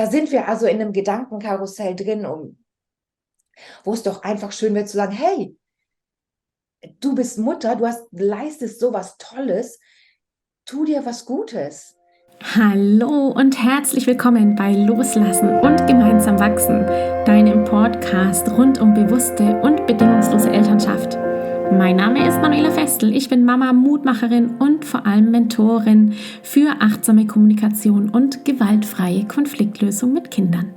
Da sind wir also in einem Gedankenkarussell drin, wo es doch einfach schön wird zu sagen, hey, du bist Mutter, leistest sowas Tolles, tu dir was Gutes. Hallo und herzlich willkommen bei Loslassen und gemeinsam wachsen, deinem Podcast rund um bewusste und bedingungslose Elternschaft. Mein Name ist Manuela Festel, ich bin Mama, Mutmacherin und vor allem Mentorin für achtsame Kommunikation und gewaltfreie Konfliktlösung mit Kindern.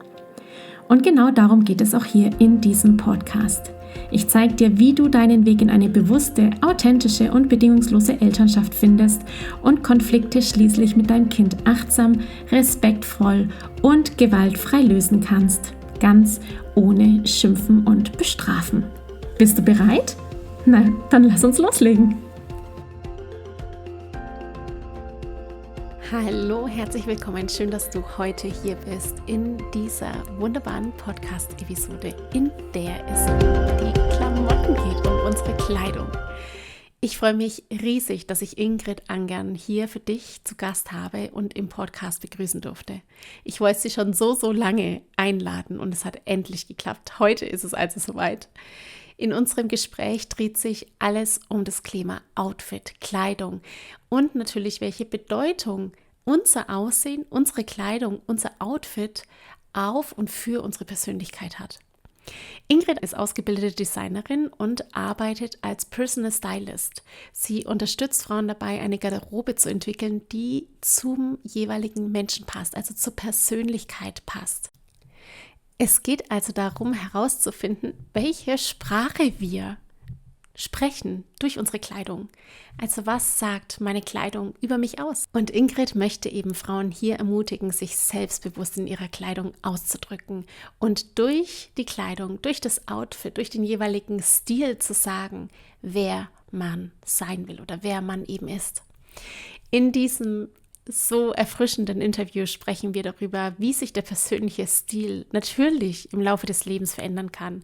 Und genau darum geht es auch hier in diesem Podcast. Ich zeige dir, wie du deinen Weg in eine bewusste, authentische und bedingungslose Elternschaft findest und Konflikte schließlich mit deinem Kind achtsam, respektvoll und gewaltfrei lösen kannst. Ganz ohne Schimpfen und Bestrafen. Bist du bereit? Na, dann lass uns loslegen. Hallo, herzlich willkommen. Schön, dass du heute hier bist in dieser wunderbaren Podcast-Episode, in der es um die Klamotten geht, um unsere Kleidung. Ich freue mich riesig, dass ich Ingrid Angern hier für dich zu Gast habe und im Podcast begrüßen durfte. Ich wollte sie schon so lange einladen und es hat endlich geklappt. Heute ist es also soweit. In unserem Gespräch dreht sich alles um das Thema Outfit, Kleidung und natürlich, welche Bedeutung unser Aussehen, unsere Kleidung, unser Outfit auf und für unsere Persönlichkeit hat. Ingrid ist ausgebildete Designerin und arbeitet als Personal Stylist. Sie unterstützt Frauen dabei, eine Garderobe zu entwickeln, die zum jeweiligen Menschen passt, also zur Persönlichkeit passt. Es geht also darum, herauszufinden, welche Sprache wir sprechen durch unsere Kleidung. Also was sagt meine Kleidung über mich aus? Und Ingrid möchte eben Frauen hier ermutigen, sich selbstbewusst in ihrer Kleidung auszudrücken und durch die Kleidung, durch das Outfit, durch den jeweiligen Stil zu sagen, wer man sein will oder wer man eben ist. In diesem so erfrischenden Interview sprechen wir darüber, wie sich der persönliche Stil natürlich im Laufe des Lebens verändern kann.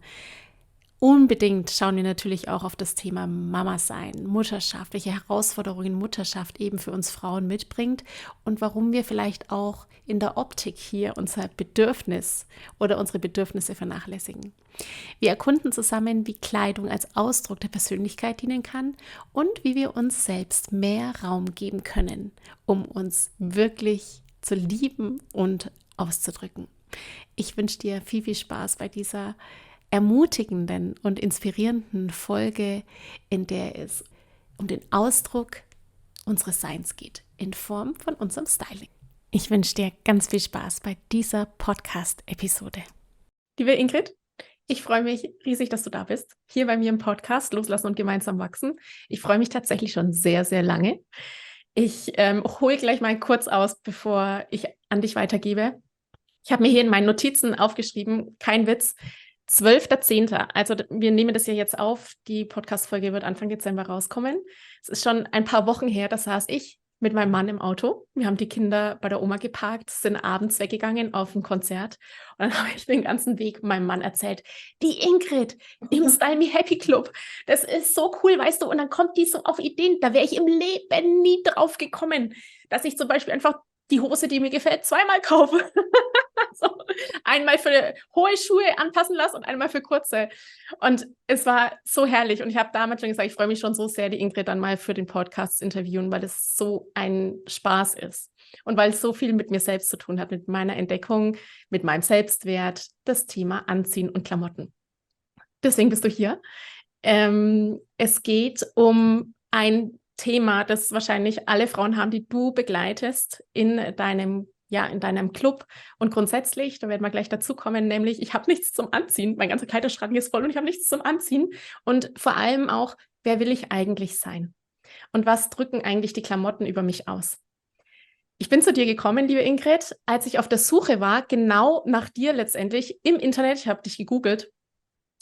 Unbedingt schauen wir natürlich auch auf das Thema Mama sein, Mutterschaft, welche Herausforderungen Mutterschaft eben für uns Frauen mitbringt und warum wir vielleicht auch in der Optik hier unser Bedürfnis oder unsere Bedürfnisse vernachlässigen. Wir erkunden zusammen, wie Kleidung als Ausdruck der Persönlichkeit dienen kann und wie wir uns selbst mehr Raum geben können, um uns wirklich zu lieben und auszudrücken. Ich wünsche dir viel Spaß bei dieser ermutigenden und inspirierenden Folge, in der es um den Ausdruck unseres Seins geht, in Form von unserem Styling. Ich wünsche dir ganz viel Spaß bei dieser Podcast-Episode. Liebe Ingrid, ich freue mich riesig, dass du da bist, hier bei mir im Podcast Loslassen und gemeinsam wachsen. Ich freue mich tatsächlich schon sehr lange. Ich hole gleich mal kurz aus, bevor ich an dich weitergebe. Ich habe mir hier in meinen Notizen aufgeschrieben, kein Witz, 12.10. Also wir nehmen das ja jetzt auf. Die Podcast-Folge wird Anfang Dezember rauskommen. Es ist schon ein paar Wochen her, da saß ich mit meinem Mann im Auto. Wir haben die Kinder bei der Oma geparkt, sind abends weggegangen auf ein Konzert. Und dann habe ich den ganzen Weg meinem Mann erzählt, die Ingrid im Style Me Happy Club, das ist so cool, weißt du. Und dann kommt die so auf Ideen, da wäre ich im Leben nie drauf gekommen, dass ich zum Beispiel einfach die Hose, die mir gefällt, zweimal kaufe. So, einmal für hohe Schuhe anpassen lassen und einmal für kurze. Und es war so herrlich. Und ich habe damals schon gesagt, ich freue mich schon so sehr, die Ingrid dann mal für den Podcast zu interviewen, weil es so ein Spaß ist. Und weil es so viel mit mir selbst zu tun hat, mit meiner Entdeckung, mit meinem Selbstwert, das Thema Anziehen und Klamotten. Deswegen bist du hier. Es geht um ein Thema, das wahrscheinlich alle Frauen haben, die du begleitest in deinem Club und grundsätzlich, da werden wir gleich dazu kommen, nämlich ich habe nichts zum Anziehen, mein ganzer Kleiderschrank ist voll und ich habe nichts zum Anziehen und vor allem auch, wer will ich eigentlich sein und was drücken eigentlich die Klamotten über mich aus? Ich bin zu dir gekommen, liebe Ingrid, als ich auf der Suche war, genau nach dir letztendlich im Internet, ich habe dich gegoogelt,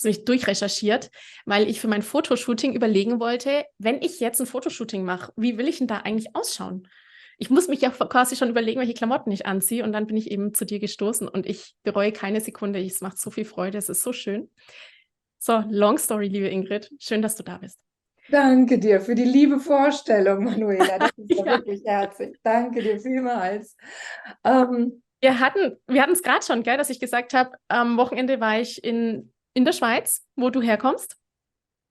mich durchrecherchiert, weil ich für mein Fotoshooting überlegen wollte, wenn ich jetzt ein Fotoshooting mache, wie will ich denn da eigentlich ausschauen? Ich muss mich ja quasi schon überlegen, welche Klamotten ich anziehe und dann bin ich eben zu dir gestoßen und ich bereue keine Sekunde. Es macht so viel Freude, es ist so schön. So, long story, liebe Ingrid. Schön, dass du da bist. Danke dir für die liebe Vorstellung, Manuela. Das ist ja Ja. wirklich herzig. Danke dir vielmals. Ähm, Wir hatten es gerade schon, gell, dass ich gesagt habe, am Wochenende war ich in der Schweiz, wo du herkommst,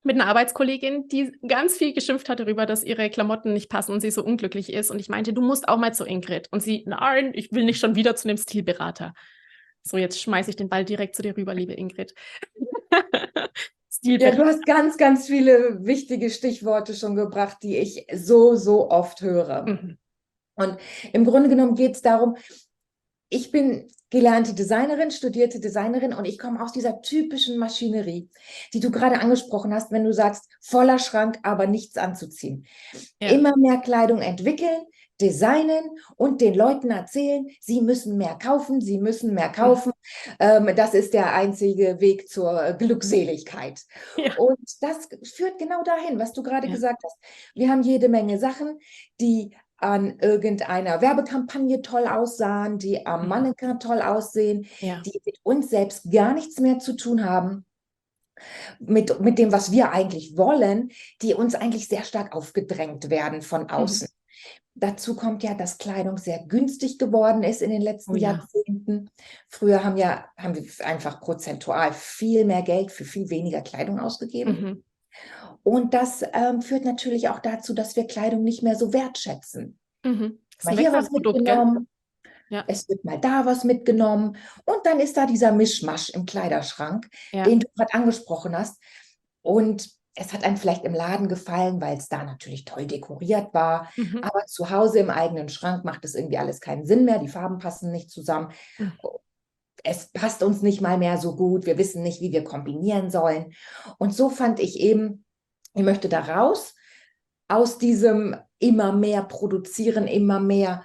mit einer Arbeitskollegin, die ganz viel geschimpft hat darüber, dass ihre Klamotten nicht passen und sie so unglücklich ist. Und ich meinte, du musst auch mal zu Ingrid. Und sie, nein, ich will nicht schon wieder zu einem Stilberater. So, jetzt schmeiße ich den Ball direkt zu dir rüber, liebe Ingrid. Ja, Stilberater. du hast ganz, ganz viele wichtige Stichworte schon gebracht, die ich so, so oft höre. Mhm. Und im Grunde genommen geht es darum, ich bin gelernte Designerin, studierte Designerin und ich komme aus dieser typischen Maschinerie, die du gerade angesprochen hast, wenn du sagst, voller Schrank, aber nichts anzuziehen. Ja. Immer mehr Kleidung entwickeln, designen und den Leuten erzählen, sie müssen mehr kaufen, sie müssen mehr Mhm. kaufen. Das ist der einzige Weg zur Glückseligkeit. Ja. Und das führt genau dahin, was du gerade Ja. gesagt hast. Wir haben jede Menge Sachen, die an irgendeiner Werbekampagne toll aussahen, die am Mhm. Mannequin toll aussehen, Ja. die mit uns selbst gar nichts mehr zu tun haben, mit dem, was wir eigentlich wollen, die uns eigentlich sehr stark aufgedrängt werden von Mhm. außen. Dazu kommt ja, dass Kleidung sehr günstig geworden ist in den Oh letzten ja. Jahrzehnten. Früher haben wir einfach prozentual viel mehr Geld für viel weniger Kleidung ausgegeben. Mhm. Und das führt natürlich auch dazu, dass wir Kleidung nicht mehr so wertschätzen. Mhm. Das ist Mal ein hier was Wegwerfprodukt, gell? mitgenommen, Ja. es wird mal da was mitgenommen und dann ist da dieser Mischmasch im Kleiderschrank, Ja. den du gerade angesprochen hast. Und es hat einem vielleicht im Laden gefallen, weil es da natürlich toll dekoriert war. Mhm. Aber zu Hause im eigenen Schrank macht es irgendwie alles keinen Sinn mehr. Die Farben passen nicht zusammen. Mhm. Es passt uns nicht mal mehr so gut. Wir wissen nicht, wie wir kombinieren sollen. Und so fand ich eben, ich möchte da raus aus diesem immer mehr produzieren, immer mehr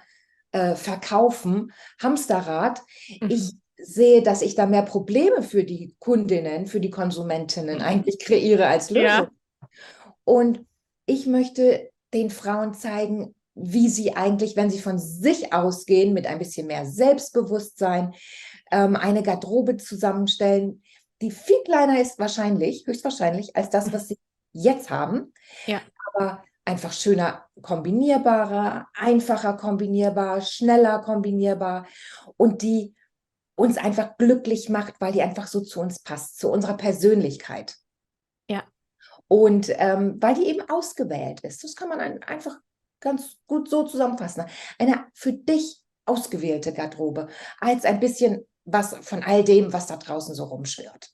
verkaufen, Hamsterrad. Ich Mhm. sehe, dass ich da mehr Probleme für die Kundinnen, für die Konsumentinnen eigentlich kreiere als Lösung. Ja. Und ich möchte den Frauen zeigen, wie sie eigentlich, wenn sie von sich ausgehen, mit ein bisschen mehr Selbstbewusstsein, eine Garderobe zusammenstellen, die viel kleiner ist wahrscheinlich, höchstwahrscheinlich, als das, was sie jetzt haben, Ja. aber einfach schöner kombinierbarer, einfacher kombinierbar, schneller kombinierbar und die uns einfach glücklich macht, weil die einfach so zu uns passt, zu unserer Persönlichkeit. Ja. Und weil die eben ausgewählt ist. Das kann man einfach ganz gut so zusammenfassen. Eine für dich ausgewählte Garderobe, als ein bisschen was von all dem, was da draußen so rumschwirrt.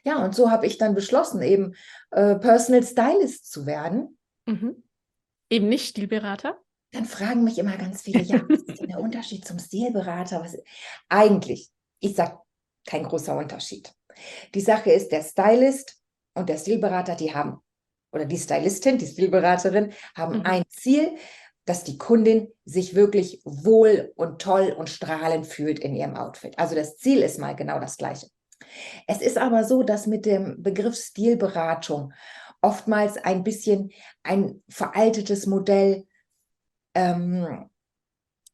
Ja, und so habe ich dann beschlossen, eben Personal Stylist zu werden. Mhm. Eben nicht Stilberater. Dann fragen mich immer ganz viele, ja, was ist denn der Unterschied zum Stilberater? Eigentlich, ich sage, kein großer Unterschied. Die Sache ist, der Stylist und der Stilberater, die haben, oder die Stylistin, die Stilberaterin, haben Mhm. ein Ziel, dass die Kundin sich wirklich wohl und toll und strahlend fühlt in ihrem Outfit. Also das Ziel ist mal genau das Gleiche. Es ist aber so, dass mit dem Begriff Stilberatung oftmals ein bisschen ein veraltetes Modell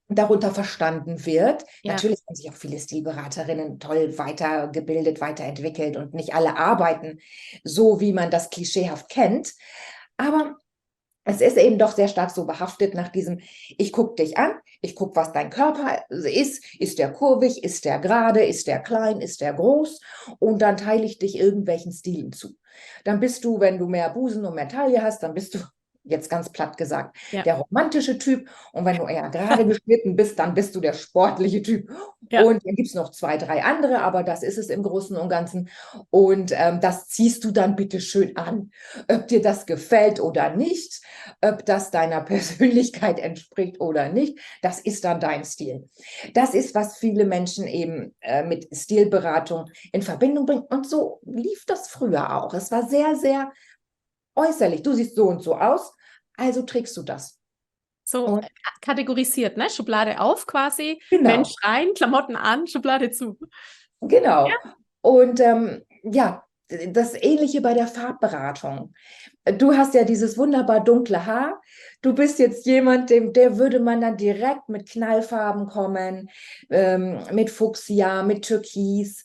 darunter verstanden wird. Ja. Natürlich haben sich auch viele Stilberaterinnen toll weitergebildet, weiterentwickelt und nicht alle arbeiten so, wie man das klischeehaft kennt. Aber es ist eben doch sehr stark so behaftet nach diesem, ich gucke dich an, ich gucke, was dein Körper ist der kurvig, ist der gerade, ist der klein, ist der groß und dann teile ich dich irgendwelchen Stilen zu. Dann bist du, wenn du mehr Busen und mehr Taille hast, dann bist du, jetzt ganz platt gesagt, Ja. der romantische Typ und wenn du eher gerade geschnitten bist, dann bist du der sportliche Typ. Ja. Und dann gibt es noch 2, 3 andere, aber das ist es im Großen und Ganzen und das ziehst du dann bitte schön an, ob dir das gefällt oder nicht, ob das deiner Persönlichkeit entspricht oder nicht, das ist dann dein Stil. Das ist, was viele Menschen eben mit Stilberatung in Verbindung bringen. Und so lief das früher auch. Es war sehr, sehr äußerlich. Du siehst so und so aus, also trägst du das. So Und kategorisiert, ne? Schublade auf quasi, Mensch genau, rein, Klamotten an, Schublade zu. genau. Ja. Und ja, das Ähnliche bei der Farbberatung. Du hast ja dieses wunderbar dunkle Haar. Du bist jetzt jemand, der würde man dann direkt mit Knallfarben kommen, mit Fuchsia, mit Türkis.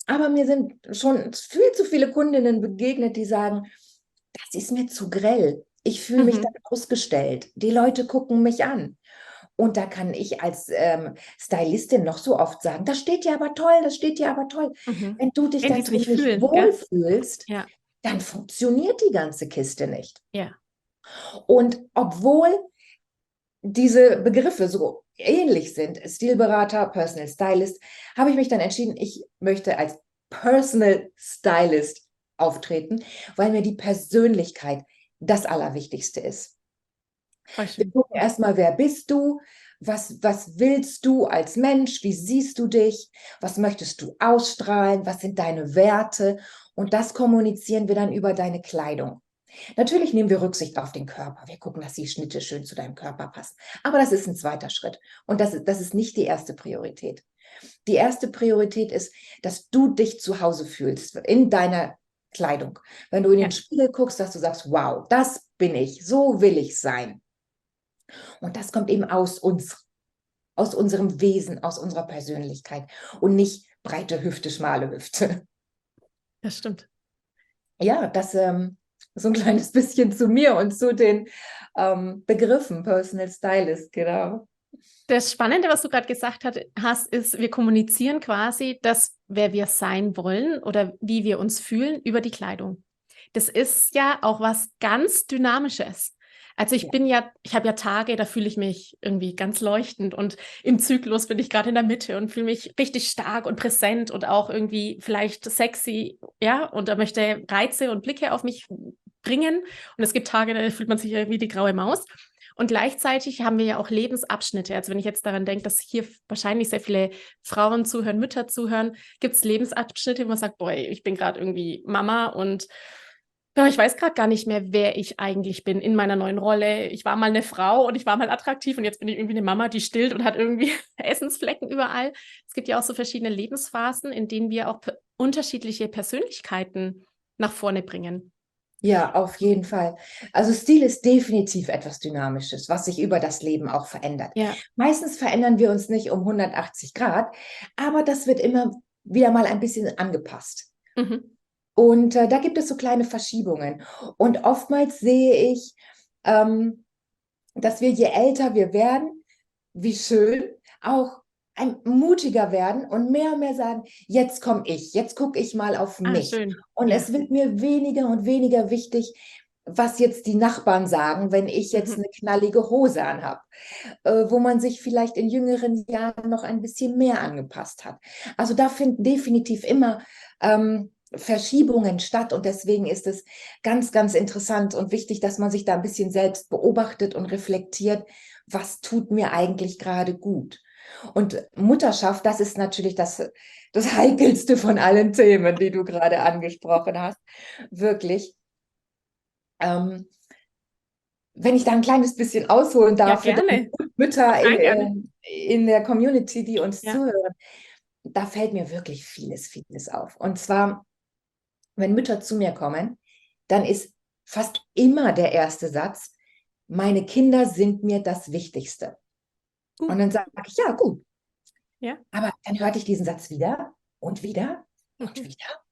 Aber mir sind schon viel zu viele Kundinnen begegnet, die sagen, das ist mir zu grell. Ich fühle mich dann Mhm. ausgestellt. Die Leute gucken mich an. Und da kann ich als Stylistin noch so oft sagen, das steht dir aber toll, das steht dir aber toll. Mhm. Wenn du dich Wenn die es dazu nicht nicht fühlen, gell? wohlfühlst, Ja, dann funktioniert die ganze Kiste nicht. ja, Und obwohl diese Begriffe so ähnlich sind, Stilberater, Personal Stylist, habe ich mich dann entschieden, ich möchte als Personal Stylist auftreten, weil mir die Persönlichkeit das Allerwichtigste ist. voll Wir schön. gucken erstmal, wer bist du? Was willst du als Mensch? Wie siehst du dich? Was möchtest du ausstrahlen? Was sind deine Werte? Und das kommunizieren wir dann über deine Kleidung. Natürlich nehmen wir Rücksicht auf den Körper. Wir gucken, dass die Schnitte schön zu deinem Körper passen. Aber das ist ein zweiter Schritt. Und das ist nicht die erste Priorität. Die erste Priorität ist, dass du dich zu Hause fühlst in deiner Kleidung. Wenn du in Ja, den Spiegel guckst, dass du sagst, wow, das bin ich, so will ich sein. Und das kommt eben aus uns, aus unserem Wesen, aus unserer Persönlichkeit und nicht breite Hüfte, schmale Hüfte. das stimmt. Ja, das so ein kleines bisschen zu mir und zu den Begriffen Personal Stylist, genau. Das Spannende, was du gerade gesagt hast, ist, wir kommunizieren quasi das, wer wir sein wollen oder wie wir uns fühlen über die Kleidung. Das ist ja auch was ganz Dynamisches. Also Ja. ich habe ja Tage, da fühle ich mich irgendwie ganz leuchtend und im Zyklus bin ich gerade in der Mitte und fühle mich richtig stark und präsent und auch irgendwie vielleicht sexy, ja, und da möchte Reize und Blicke auf mich bringen. Und es gibt Tage, da fühlt man sich irgendwie die graue Maus. Und gleichzeitig haben wir ja auch Lebensabschnitte. Also wenn ich jetzt daran denke, dass hier wahrscheinlich sehr viele Frauen zuhören, Mütter zuhören, gibt es Lebensabschnitte, wo man sagt, boah, ich bin gerade irgendwie Mama und ja, ich weiß gerade gar nicht mehr, wer ich eigentlich bin in meiner neuen Rolle. Ich war mal eine Frau und ich war mal attraktiv und jetzt bin ich irgendwie eine Mama, die stillt und hat irgendwie Essensflecken überall. Es gibt ja auch so verschiedene Lebensphasen, in denen wir auch unterschiedliche Persönlichkeiten nach vorne bringen. Ja, auf jeden Fall. Also Stil ist definitiv etwas Dynamisches, was sich über das Leben auch verändert. Ja. Meistens verändern wir uns nicht um 180 Grad, aber das wird immer wieder mal ein bisschen angepasst. Mhm. Und da gibt es so kleine Verschiebungen. Und oftmals sehe ich, dass wir, je älter wir werden, wie schön, auch mutiger werden und mehr sagen, jetzt komme ich, jetzt gucke ich mal auf Ah, mich. schön. Und Ja. es wird mir weniger und weniger wichtig, was jetzt die Nachbarn sagen, wenn ich jetzt Mhm. eine knallige Hose anhabe, wo man sich vielleicht in jüngeren Jahren noch ein bisschen mehr angepasst hat. Also da finden definitiv immer Verschiebungen statt und deswegen ist es ganz, ganz interessant und wichtig, dass man sich da ein bisschen selbst beobachtet und reflektiert, was tut mir eigentlich gerade gut. Und Mutterschaft, das ist natürlich das Heikelste von allen Themen, die du gerade angesprochen hast. Wirklich. Ähm, Wenn ich da ein kleines bisschen ausholen Ja, darf für deine gerne. Mütter Total gerne. in der Community, die uns Ja. zuhören, da fällt mir wirklich vieles, vieles auf. Und zwar, wenn Mütter zu mir kommen, dann ist fast immer der erste Satz, meine Kinder sind mir das Wichtigste. Und dann sage ich, ja, gut. Ja. Aber dann hörte ich diesen Satz wieder und wieder und Mhm. wieder.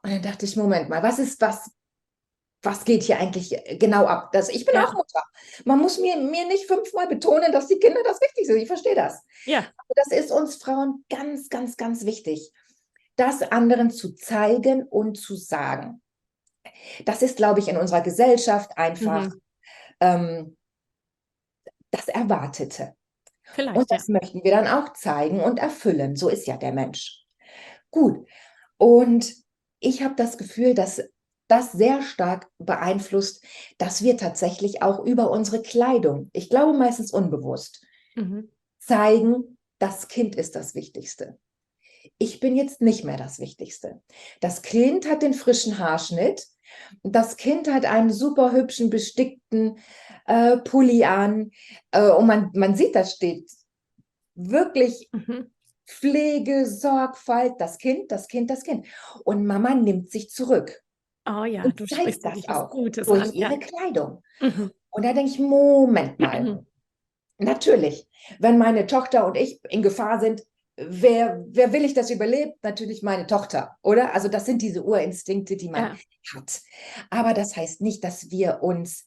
Und dann dachte ich, Moment mal, was geht hier eigentlich genau ab? Ich bin Ja. auch Mutter. Man muss mir nicht 5-mal betonen, dass die Kinder das Wichtigste sind. Ich verstehe das. Ja. Aber das ist uns Frauen ganz, ganz, ganz wichtig, das anderen zu zeigen und zu sagen. Das ist, glaube ich, in unserer Gesellschaft einfach Mhm. ähm, das Erwartete. Und Vielleicht, ja. das möchten wir dann auch zeigen und erfüllen. So ist ja der Mensch. Gut. Und ich habe das Gefühl, dass das sehr stark beeinflusst, dass wir tatsächlich auch über unsere Kleidung, ich glaube meistens unbewusst, Mhm. zeigen, das Kind ist das Wichtigste. Ich bin jetzt nicht mehr das Wichtigste. Das Kind hat den frischen Haarschnitt. Das Kind hat einen super hübschen, bestickten Pulli an. Und man sieht, da steht wirklich Mhm. Pflege, Sorgfalt, das Kind, das Kind, das Kind. Und Mama nimmt sich zurück Oh ja, und du sprichst zeigt das wirklich was auch Gutes durch an, ja. ihre Kleidung. Mhm. Und da denke ich, Moment mal. Natürlich, wenn meine Tochter und ich in Gefahr sind, wer will ich, dass überlebt? Natürlich meine Tochter, oder? Also das sind diese Urinstinkte, die man Ja. hat. Aber das heißt nicht, dass wir uns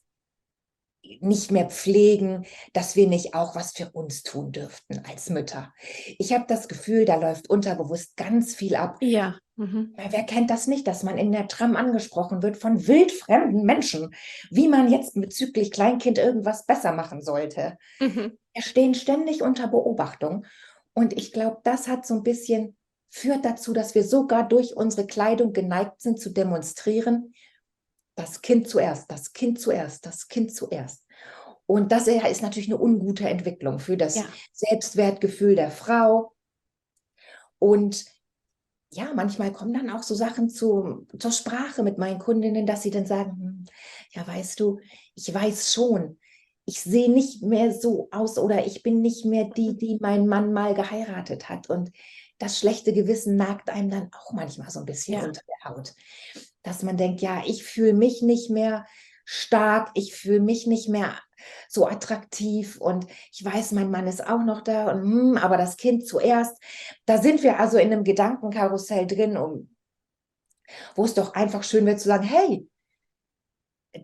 nicht mehr pflegen, dass wir nicht auch was für uns tun dürften als Mütter. Ich habe das Gefühl, da läuft unterbewusst ganz viel ab. Ja. Weil wer kennt das nicht, dass man in der Tram angesprochen wird von wildfremden Menschen, wie man jetzt bezüglich Kleinkind irgendwas besser machen sollte. Mhm. Wir stehen ständig unter Beobachtung. Und ich glaube, das hat so ein bisschen, führt dazu, dass wir sogar durch unsere Kleidung geneigt sind zu demonstrieren, das Kind zuerst, das Kind zuerst, das Kind zuerst. Und das ist natürlich eine ungute Entwicklung für das Ja. Selbstwertgefühl der Frau. Und ja, manchmal kommen dann auch so Sachen zur Sprache mit meinen Kundinnen, dass sie dann sagen, ja, weißt du, ich weiß schon, ich sehe nicht mehr so aus oder ich bin nicht mehr die mein Mann mal geheiratet hat. Und das schlechte Gewissen nagt einem dann auch manchmal so ein bisschen Ja. unter der Haut, dass man denkt, ja, ich fühle mich nicht mehr stark, ich fühle mich nicht mehr so attraktiv und ich weiß, mein Mann ist auch noch da und aber das Kind zuerst. Da sind wir also in einem Gedankenkarussell drin, wo es doch einfach schön wäre zu sagen, hey,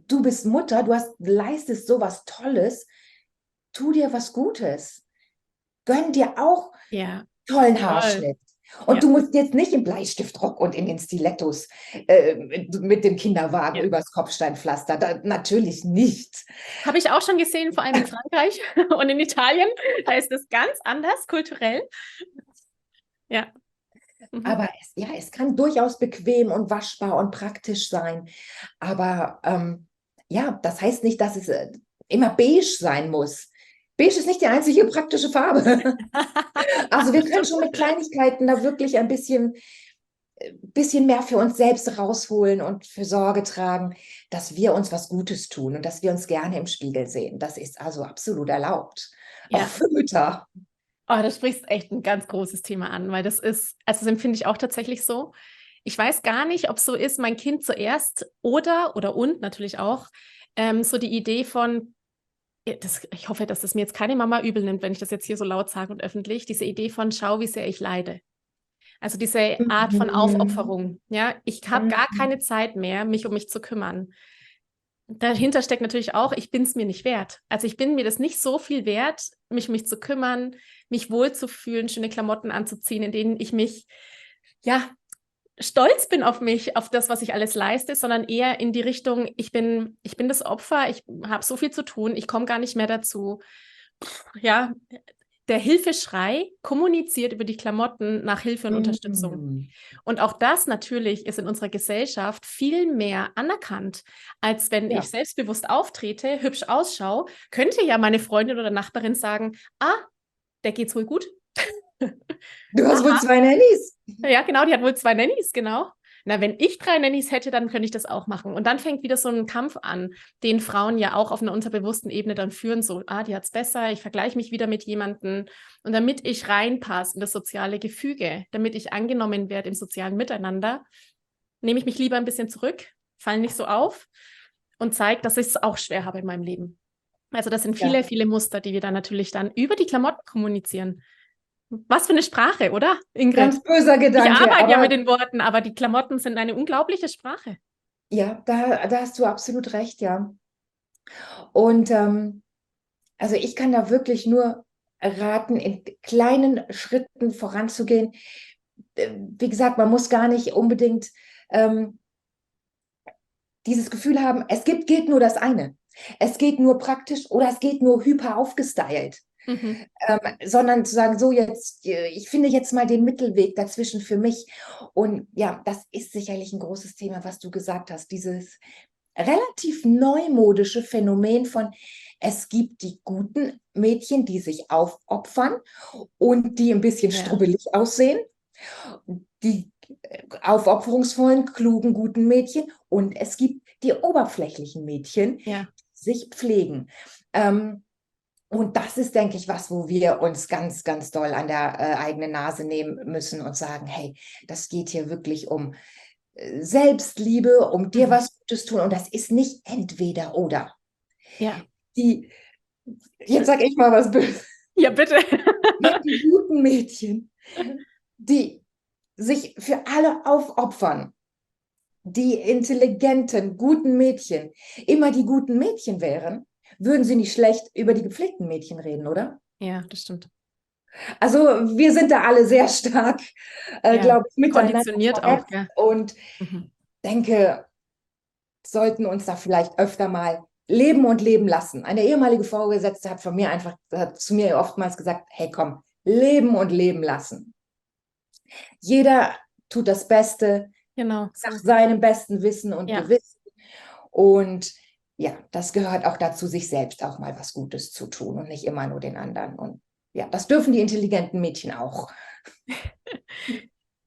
du bist Mutter, leistest sowas Tolles, tu dir was Gutes, gönn dir auch Ja. tollen Toll. Haarschnitt. Und Ja. du musst jetzt nicht im Bleistiftrock und in den Stilettos mit dem Kinderwagen Ja. übers Kopfsteinpflaster. Natürlich nicht. Habe ich auch schon gesehen, vor allem in Frankreich und in Italien. Da ist es ganz anders kulturell. Ja. Mhm. Aber es kann durchaus bequem und waschbar und praktisch sein. Aber ja, das heißt nicht, dass es immer beige sein muss. Beige ist nicht die einzige praktische Farbe. Also wir können schon mit Kleinigkeiten da wirklich ein bisschen mehr für uns selbst rausholen und für Sorge tragen, dass wir uns was Gutes tun und dass wir uns gerne im Spiegel sehen. Das ist also absolut erlaubt. Auch Ja. für Mütter. Oh, da sprichst echt ein ganz großes Thema an, weil das ist, also das empfinde ich auch tatsächlich so. Ich weiß gar nicht, ob es so ist, mein Kind zuerst oder und natürlich auch, so die Idee von, ja, ich hoffe, dass das mir jetzt keine Mama übel nimmt, wenn ich das jetzt hier so laut sage und öffentlich, diese Idee von, schau, wie sehr ich leide. Also diese Art von Mhm. Aufopferung. Ja, ich habe gar Mhm. keine Zeit mehr, mich um mich zu kümmern. Dahinter steckt natürlich auch, ich bin es mir nicht wert. Also ich bin mir das nicht so viel wert, mich um mich zu kümmern, mich wohlzufühlen, schöne Klamotten anzuziehen, in denen ich mich, ja, stolz bin auf mich, auf das, was ich alles leiste, sondern eher in die Richtung, ich bin das Opfer, ich habe so viel zu tun, ich komme gar nicht mehr dazu. Ja, der Hilfeschrei kommuniziert über die Klamotten nach Hilfe und Unterstützung. Mhm. Und auch das natürlich ist in unserer Gesellschaft viel mehr anerkannt, als wenn ich Ja. selbstbewusst auftrete, hübsch ausschaue, könnte ja meine Freundin oder Nachbarin sagen, ah, der geht's wohl gut. Du hast wohl Aha, 2 Nannies. ja, genau, die hat wohl 2 Nannies, genau. Na, wenn ich 3 Nannies hätte, dann könnte ich das auch machen. Und dann fängt wieder so ein Kampf an, den Frauen ja auch auf einer unterbewussten Ebene dann führen, so, ah, die hat's besser, ich vergleiche mich wieder mit jemandem. Und damit ich reinpasse in das soziale Gefüge, damit ich angenommen werde im sozialen Miteinander, nehme ich mich lieber ein bisschen zurück, falle nicht so auf und zeige, dass ich es auch schwer habe in meinem Leben. Also das sind viele, Ja, viele Muster, die wir dann natürlich dann über die Klamotten kommunizieren. Was für eine Sprache, oder, Ingrid? ganz böser Ich Gedanke, arbeite ja mit aber den Worten, aber die Klamotten sind eine unglaubliche Sprache. ja, da hast du absolut recht, ja. Und also ich kann da wirklich nur raten, in kleinen Schritten voranzugehen. Wie gesagt, man muss gar nicht unbedingt ähm, dieses Gefühl haben, gilt nur das eine. Es geht nur praktisch oder es geht nur hyper aufgestylt. Mhm. Sondern zu sagen, so jetzt, ich finde jetzt mal den Mittelweg dazwischen für mich. Und ja, das ist sicherlich ein großes Thema, was du gesagt hast, dieses relativ neumodische Phänomen von, es gibt die guten Mädchen, die sich aufopfern und die ein bisschen Ja, strubbelig aussehen, die aufopferungsvollen, klugen, guten Mädchen und es gibt die oberflächlichen Mädchen, die ja. sich pflegen. Und das ist, denke ich, was, wo wir uns ganz, ganz doll an der eigenen Nase nehmen müssen und sagen, hey, das geht hier wirklich um Selbstliebe, um dir Mhm. was Gutes tun. Und das ist nicht entweder oder. Ja. Die, jetzt sage ich mal was Böses, Ja, bitte. die guten Mädchen, die sich für alle aufopfern, die intelligenten, guten Mädchen immer die guten Mädchen wären, würden sie nicht schlecht über die gepflegten Mädchen reden, oder? Ja, das stimmt. Also wir sind da alle sehr stark, Ja, glaube ich, miteinander konditioniert auch, vernetzt gell? und Mhm. denke, sollten uns da vielleicht öfter mal leben und leben lassen. Eine ehemalige Vorgesetzte hat zu mir oftmals gesagt, hey komm, leben und leben lassen. Jeder tut das Beste Genau, nach so. seinem besten Wissen und Ja, Gewissen. Und ja, das gehört auch dazu, sich selbst auch mal was Gutes zu tun und nicht immer nur den anderen. Und ja, das dürfen die intelligenten Mädchen auch.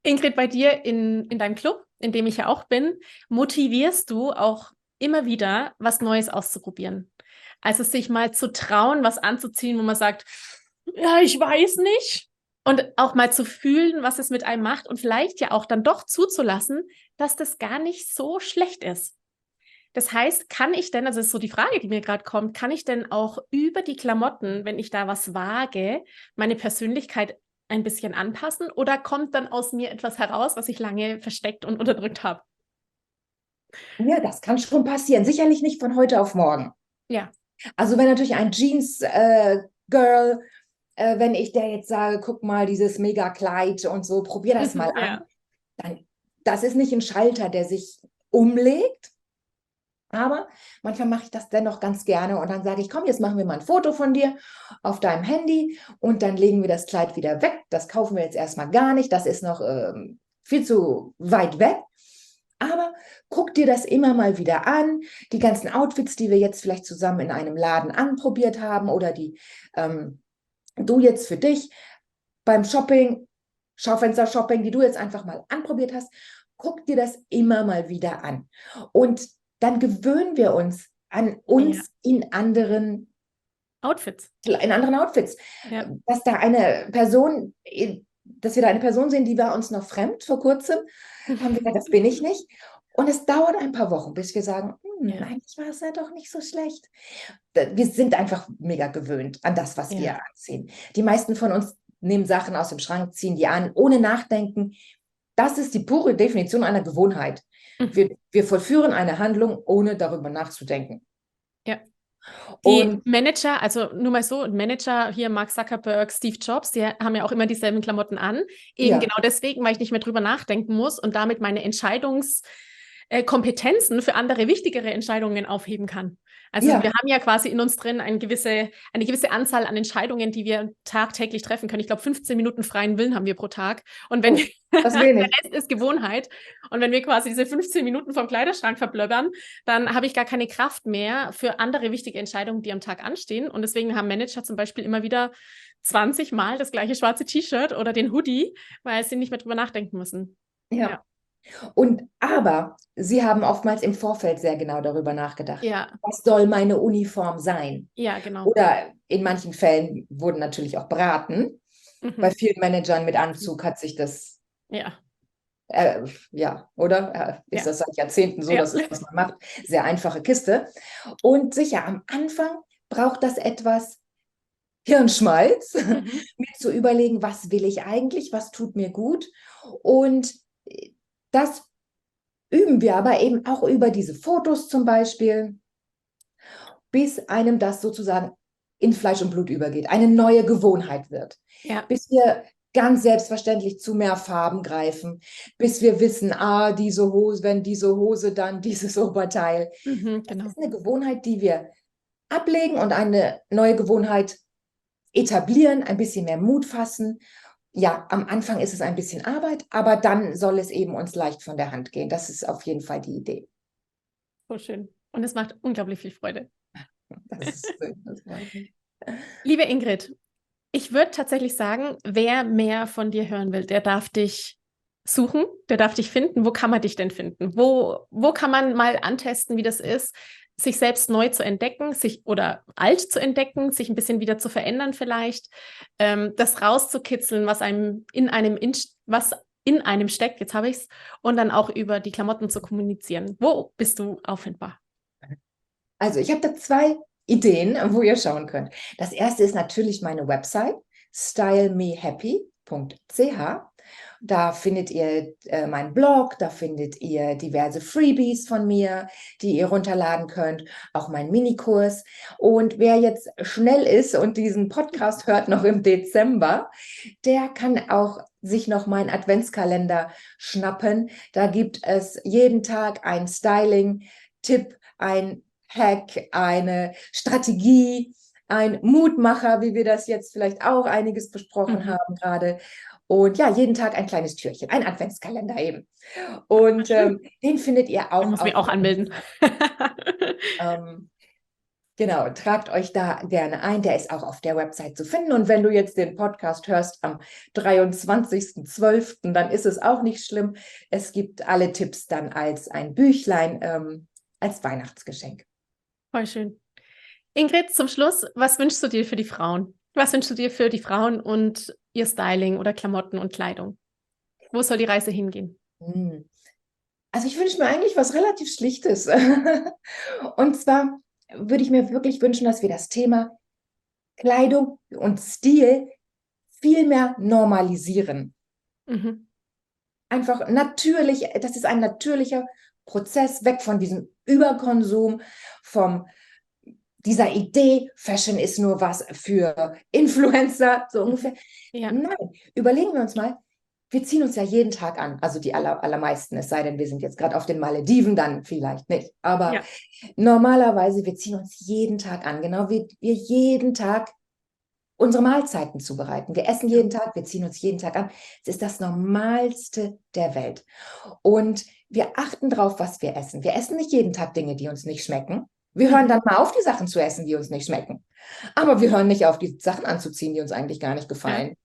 Ingrid, bei dir in deinem Club, in dem ich ja auch bin, motivierst du auch immer wieder, was Neues auszuprobieren. Also sich mal zu trauen, was anzuziehen, wo man sagt, ja, ich weiß nicht. Und auch mal zu fühlen, was es mit einem macht und vielleicht ja auch dann doch zuzulassen, dass das gar nicht so schlecht ist. Das heißt, kann ich denn, also das ist so die Frage, die mir gerade kommt, kann ich denn auch über die Klamotten, wenn ich da was wage, meine Persönlichkeit ein bisschen anpassen oder kommt dann aus mir etwas heraus, was ich lange versteckt und unterdrückt habe? Ja, das kann schon passieren. Sicherlich nicht von heute auf morgen. Ja. Also wenn natürlich ein Jeans-Girl, wenn ich der jetzt sage, guck mal, dieses Mega-Kleid und so, probier das mal an, Ja. dann, das ist nicht ein Schalter, der sich umlegt, aber manchmal mache ich das dennoch ganz gerne und dann sage ich, komm, jetzt machen wir mal ein Foto von dir auf deinem Handy und dann legen wir das Kleid wieder weg. Das kaufen wir jetzt erstmal gar nicht, das ist noch viel zu weit weg. Aber guck dir das immer mal wieder an. Die ganzen Outfits, die wir jetzt vielleicht zusammen in einem Laden anprobiert haben oder die du jetzt für dich beim Shopping, Schaufenster-Shopping, die du jetzt einfach mal anprobiert hast, guck dir das immer mal wieder an. Und dann gewöhnen wir uns an Ja. uns Outfits. in anderen Outfits. Ja. Dass wir da eine Person sehen, die war uns noch fremd vor kurzem, haben wir gesagt, das bin ich nicht. Und es dauert ein paar Wochen, bis wir sagen, Ja. eigentlich war es ja doch nicht so schlecht. Wir sind einfach mega gewöhnt an das, was Ja. wir anziehen. Die meisten von uns nehmen Sachen aus dem Schrank, ziehen die an, ohne nachdenken. Das ist die pure Definition einer Gewohnheit. Mhm. Wir vollführen eine Handlung, ohne darüber nachzudenken. Ja. Die Und Manager, also nur mal so, Manager hier, Mark Zuckerberg, Steve Jobs, die haben ja auch immer dieselben Klamotten an. Eben ja, genau deswegen, weil ich nicht mehr drüber nachdenken muss und damit meine Entscheidungskompetenzen für andere wichtigere Entscheidungen aufheben kann. Also wir ja, haben ja quasi in uns drin eine gewisse Anzahl an Entscheidungen, die wir tagtäglich treffen können. Ich glaube, 15 Minuten freien Willen haben wir pro Tag. Und wenn oh, das ist der wenig. Rest ist Gewohnheit. Und wenn wir quasi diese 15 Minuten vom Kleiderschrank verblöbbern, dann habe ich gar keine Kraft mehr für andere wichtige Entscheidungen, die am Tag anstehen. Und deswegen haben Manager zum Beispiel immer wieder 20 Mal das gleiche schwarze T-Shirt oder den Hoodie, weil sie nicht mehr drüber nachdenken müssen. Ja. Aber sie haben oftmals im Vorfeld sehr genau darüber nachgedacht. Ja, Was soll meine Uniform sein? ja, genau. Oder in manchen Fällen wurden natürlich auch beraten. Bei Mhm. vielen Managern mit Anzug hat sich das, Ja, ja, oder? Ist ja, das seit Jahrzehnten so, ja. das ist, was man macht. Sehr einfache Kiste. Und sicher, am Anfang braucht das etwas Hirnschmalz, Mhm. mir zu überlegen, was will ich eigentlich, was tut mir gut. Und das üben wir aber eben auch über diese Fotos zum Beispiel, bis einem das sozusagen in Fleisch und Blut übergeht, eine neue Gewohnheit wird. Ja, Bis wir ganz selbstverständlich zu mehr Farben greifen, bis wir wissen, diese Hose, wenn diese Hose, dann dieses Oberteil. mhm, Das genau. ist eine Gewohnheit, die wir ablegen und eine neue Gewohnheit etablieren, ein bisschen mehr Mut fassen. Ja, am Anfang ist es ein bisschen Arbeit, aber dann soll es eben uns leicht von der Hand gehen. Das ist auf jeden Fall die Idee. So schön. Und es macht unglaublich viel Freude. Das ist schön, das freut mich. Liebe Ingrid, ich würde tatsächlich sagen, wer mehr von dir hören will, der darf dich suchen, der darf dich finden. Wo kann man dich denn finden? Wo kann man mal antesten, wie das ist, sich selbst neu zu entdecken, sich oder alt zu entdecken, sich ein bisschen wieder zu verändern vielleicht, das rauszukitzeln, was in einem steckt, jetzt habe ich es, und dann auch über die Klamotten zu kommunizieren. Wo bist du auffindbar? Also, ich habe da 2 Ideen, wo ihr schauen könnt. Das erste ist natürlich meine Website, stylemehappy.ch. Da findet ihr meinen Blog, da findet ihr diverse Freebies von mir, die ihr runterladen könnt, auch meinen Minikurs. Und wer jetzt schnell ist und diesen Podcast hört noch im Dezember, der kann auch sich noch meinen Adventskalender schnappen. Da gibt es jeden Tag ein Styling-Tipp, ein Hack, eine Strategie, ein Mutmacher, wie wir das jetzt vielleicht auch einiges besprochen haben gerade. Und ja, jeden Tag ein kleines Türchen, ein Adventskalender eben. Und den findet ihr auch. Ich muss mich auch anmelden. Genau, tragt euch da gerne ein. Der ist auch auf der Website zu finden. Und wenn du jetzt den Podcast hörst am 23.12., dann ist es auch nicht schlimm. Es gibt alle Tipps dann als ein Büchlein, als Weihnachtsgeschenk. Voll schön. Ingrid, zum Schluss, was wünschst du dir für die Frauen? Was wünschst du dir für die Frauen und ihr Styling oder Klamotten und Kleidung? Wo soll die Reise hingehen? Also ich wünsche mir eigentlich was relativ Schlichtes. Und zwar würde ich mir wirklich wünschen, dass wir das Thema Kleidung und Stil viel mehr normalisieren. Einfach natürlich, das ist ein natürlicher Prozess, weg von diesem Überkonsum, von dieser Idee, Fashion ist nur was für Influencer, so ungefähr. Ja. Nein, überlegen wir uns mal, wir ziehen uns ja jeden Tag an, also die allermeisten, es sei denn, wir sind jetzt gerade auf den Malediven, dann vielleicht nicht. Aber normalerweise, wir ziehen uns jeden Tag an, genau wie wir jeden Tag unsere Mahlzeiten zubereiten. Wir essen jeden Tag, wir ziehen uns jeden Tag an. Es ist das Normalste der Welt. Und wir achten drauf, was wir essen. Wir essen nicht jeden Tag Dinge, die uns nicht schmecken. Wir hören dann mal auf, die Sachen zu essen, die uns nicht schmecken. Aber wir hören nicht auf, die Sachen anzuziehen, die uns eigentlich gar nicht gefallen.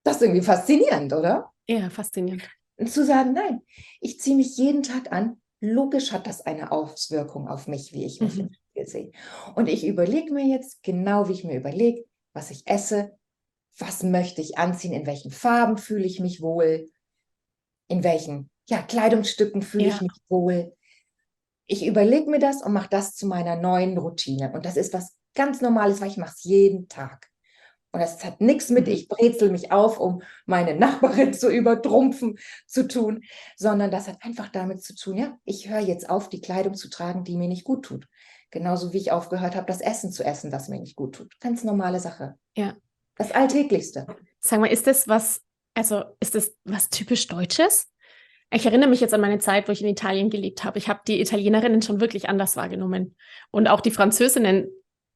Das ist irgendwie faszinierend, oder? Ja, faszinierend. Und zu sagen, nein, ich ziehe mich jeden Tag an. Logisch hat das eine Auswirkung auf mich, wie ich mich im Spiel sehe. Und ich überlege mir jetzt, genau wie ich mir überlege, was ich esse, was möchte ich anziehen, in welchen Farben fühle ich mich wohl, in welchen Kleidungsstücken fühle ich mich wohl. Ich überlege mir das und mache das zu meiner neuen Routine. Und das ist was ganz Normales, weil ich mache es jeden Tag. Und das hat nichts mit, ich brezel mich auf, um meine Nachbarin zu übertrumpfen, zu tun, sondern das hat einfach damit zu tun, ja, ich höre jetzt auf, die Kleidung zu tragen, die mir nicht gut tut. Genauso wie ich aufgehört habe, das Essen zu essen, das mir nicht gut tut. Ganz normale Sache. Ja. Das Alltäglichste. Sag mal, ist das was typisch Deutsches? Ich erinnere mich jetzt an meine Zeit, wo ich in Italien gelebt habe. Ich habe die Italienerinnen schon wirklich anders wahrgenommen. Und auch die Französinnen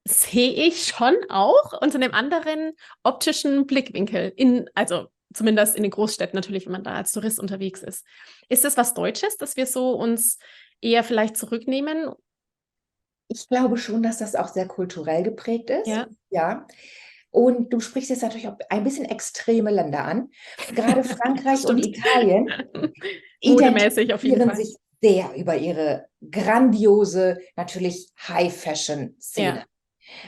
sehe ich schon auch unter einem anderen optischen Blickwinkel. Also zumindest in den Großstädten natürlich, wenn man da als Tourist unterwegs ist. Ist das was Deutsches, dass wir so uns eher vielleicht zurücknehmen? Ich glaube schon, dass das auch sehr kulturell geprägt ist. Ja. Und du sprichst jetzt natürlich auch ein bisschen extreme Länder an. Gerade Frankreich und Italien modemäßig auf jeden Fall sich sehr über ihre grandiose, natürlich High-Fashion-Szene.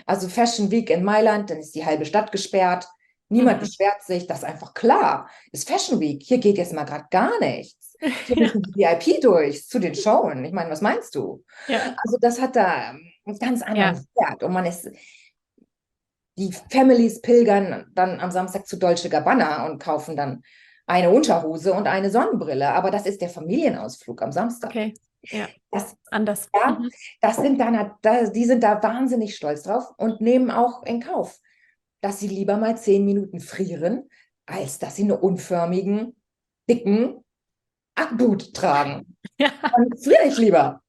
Also Fashion Week in Mailand, dann ist die halbe Stadt gesperrt. Niemand beschwert sich, das ist einfach klar. Ist Fashion Week, hier geht jetzt mal gerade gar nichts. Hier müssen die VIP durch zu den Shows. Ich meine, was meinst du? Also das hat da einen ganz anderen Wert. Und die Families pilgern dann am Samstag zu Dolce Gabbana und kaufen dann eine Unterhose und eine Sonnenbrille. Aber das ist der Familienausflug am Samstag. Okay. Ja, das anders. Ja, die sind da wahnsinnig stolz drauf und nehmen auch in Kauf, dass sie lieber mal 10 Minuten frieren, als dass sie einen unförmigen, dicken Ackboot tragen. Dann friere ich lieber.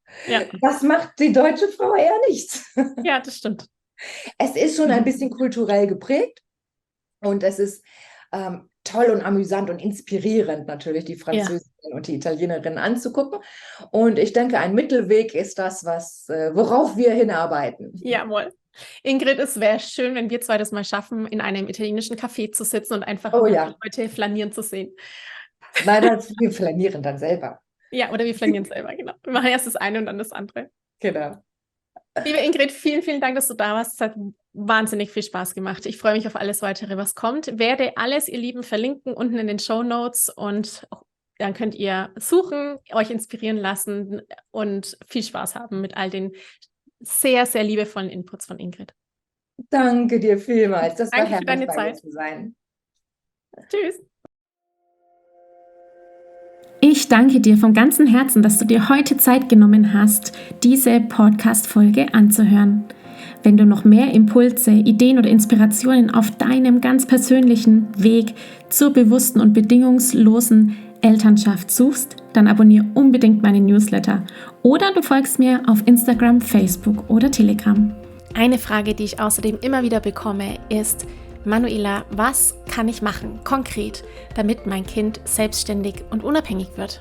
Das macht die deutsche Frau eher nicht. Ja, das stimmt. Es ist schon ein bisschen kulturell geprägt und es ist toll und amüsant und inspirierend natürlich, die Französinnen und die Italienerinnen anzugucken. Und ich denke, ein Mittelweg ist das, worauf wir hinarbeiten. Jawohl. Ingrid, es wäre schön, wenn wir zwei das mal schaffen, in einem italienischen Café zu sitzen und einfach Leute flanieren zu sehen. Nein, wir flanieren dann selber. Ja, oder wir flanieren selber, genau. Wir machen erst das eine und dann das andere. Genau. Liebe Ingrid, vielen, vielen Dank, dass du da warst. Es hat wahnsinnig viel Spaß gemacht. Ich freue mich auf alles weitere, was kommt. Werde alles, ihr Lieben, verlinken unten in den Shownotes und dann könnt ihr suchen, euch inspirieren lassen und viel Spaß haben mit all den sehr, sehr liebevollen Inputs von Ingrid. Danke dir vielmals. Das war herrlich, bei dir zu sein. Tschüss. Ich danke dir von ganzem Herzen, dass du dir heute Zeit genommen hast, diese Podcast-Folge anzuhören. Wenn du noch mehr Impulse, Ideen oder Inspirationen auf deinem ganz persönlichen Weg zur bewussten und bedingungslosen Elternschaft suchst, dann abonniere unbedingt meine Newsletter oder du folgst mir auf Instagram, Facebook oder Telegram. Eine Frage, die ich außerdem immer wieder bekomme, ist: Manuela, was kann ich machen, konkret, damit mein Kind selbstständig und unabhängig wird?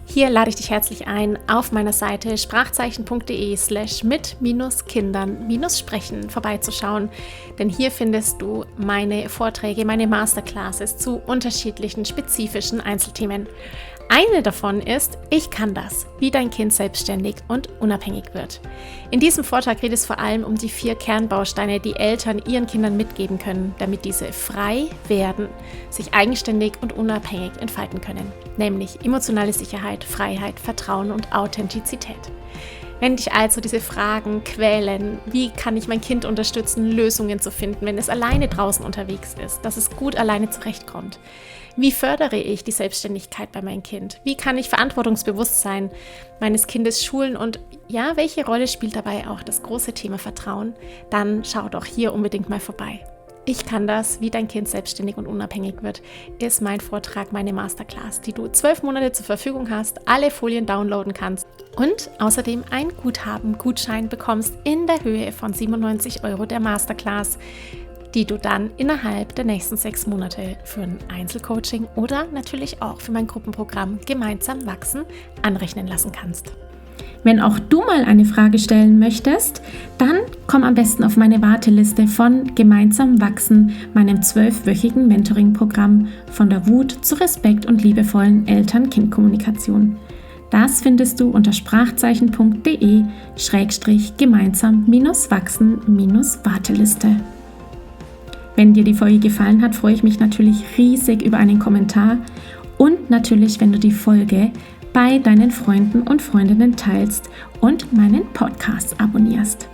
Hier lade ich dich herzlich ein, auf meiner Seite sprachzeichen.de/mit-kindern-sprechen vorbeizuschauen, denn hier findest du meine Vorträge, meine Masterclasses zu unterschiedlichen spezifischen Einzelthemen. Eine davon ist: Ich kann das, wie dein Kind selbstständig und unabhängig wird. In diesem Vortrag geht es vor allem um die 4 Kernbausteine, die Eltern ihren Kindern mitgeben können, damit diese frei werden, sich eigenständig und unabhängig entfalten können, nämlich emotionale Sicherheit, Freiheit, Vertrauen und Authentizität. Wenn dich also diese Fragen quälen, wie kann ich mein Kind unterstützen, Lösungen zu finden, wenn es alleine draußen unterwegs ist, dass es gut alleine zurechtkommt? Wie fördere ich die Selbstständigkeit bei meinem Kind? Wie kann ich Verantwortungsbewusstsein meines Kindes schulen? Und ja, welche Rolle spielt dabei auch das große Thema Vertrauen? Dann schau doch hier unbedingt mal vorbei. Ich kann das, wie dein Kind selbstständig und unabhängig wird, ist mein Vortrag, meine Masterclass, die du 12 Monate zur Verfügung hast, alle Folien downloaden kannst und außerdem ein Gutschein bekommst in der Höhe von 97 € der Masterclass, die du dann innerhalb der nächsten 6 Monate für ein Einzelcoaching oder natürlich auch für mein Gruppenprogramm Gemeinsam wachsen anrechnen lassen kannst. Wenn auch du mal eine Frage stellen möchtest, dann komm am besten auf meine Warteliste von Gemeinsam wachsen, meinem 12-wöchigen Mentoring-Programm von der Wut zu Respekt und liebevollen Eltern-Kind-Kommunikation. Das findest du unter sprachzeichen.de/gemeinsam-wachsen-Warteliste. Wenn dir die Folge gefallen hat, freue ich mich natürlich riesig über einen Kommentar und natürlich, wenn du die Folge bei deinen Freunden und Freundinnen teilst und meinen Podcast abonnierst.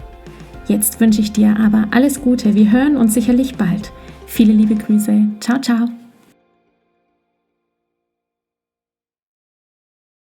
Jetzt wünsche ich dir aber alles Gute. Wir hören uns sicherlich bald. Viele liebe Grüße. Ciao, ciao.